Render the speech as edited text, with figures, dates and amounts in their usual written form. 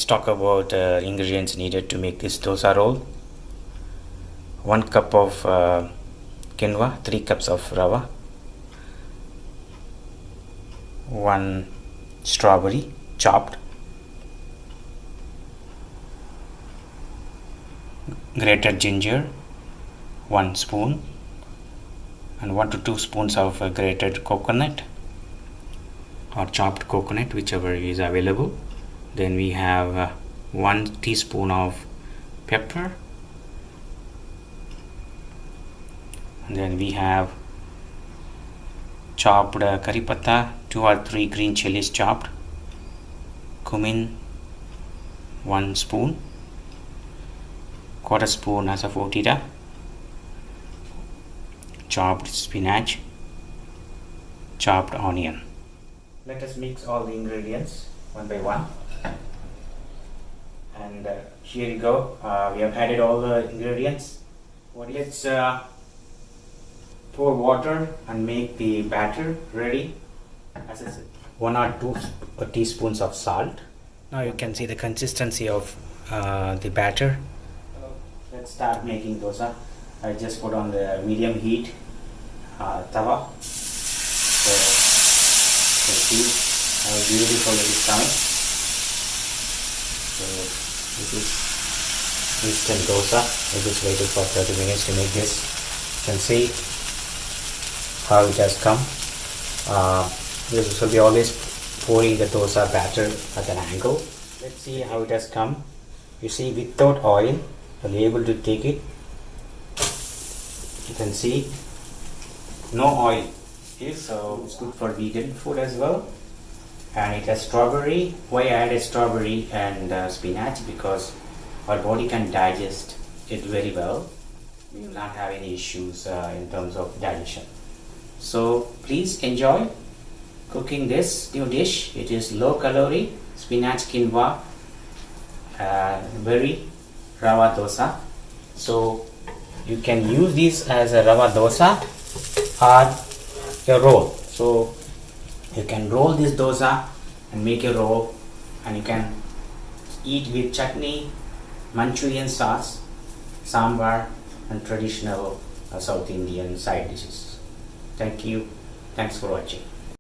talk about ingredients needed to make this dosa roll. 1 cup of quinoa, 3 cups of rava, 1 strawberry chopped, grated ginger 1 spoon, and 1 to 2 spoons of grated coconut or chopped coconut, whichever is available. Then we have 1 teaspoon of pepper, and then we have chopped curry patta, 2 or 3 green chilies chopped, cumin 1 spoon, quarter spoon asafoetida, chopped spinach, chopped onion. Let us mix all the ingredients one by one. And here you go. We have added all the ingredients. Let's pour water and make the batter ready. As I said, 1 or 2 teaspoons of salt. Now you can see the consistency of the batter. Let's start making dosa. I just put on the medium heat tawa. So you can see how beautiful it is coming. So this is instant dosa. I just waited for 30 minutes to make this. You can see how it has come. This will be always pouring the dosa batter at an angle. Let's see how it has come. You see, without oil, you'll be able to take it. You can see no oil. So it's good for vegan food as well. And it has strawberry. Why I added strawberry and spinach? Because our body can digest it very well. We will not have any issues in terms of digestion. So please enjoy cooking this new dish. It is low calorie spinach quinoa berry rava dosa. So you can use this as a rava dosa or a roll. So you can roll this dosa and make a roll, and you can eat with chutney, Manchurian sauce, sambar, and traditional South Indian side dishes. Thank you. Thanks for watching.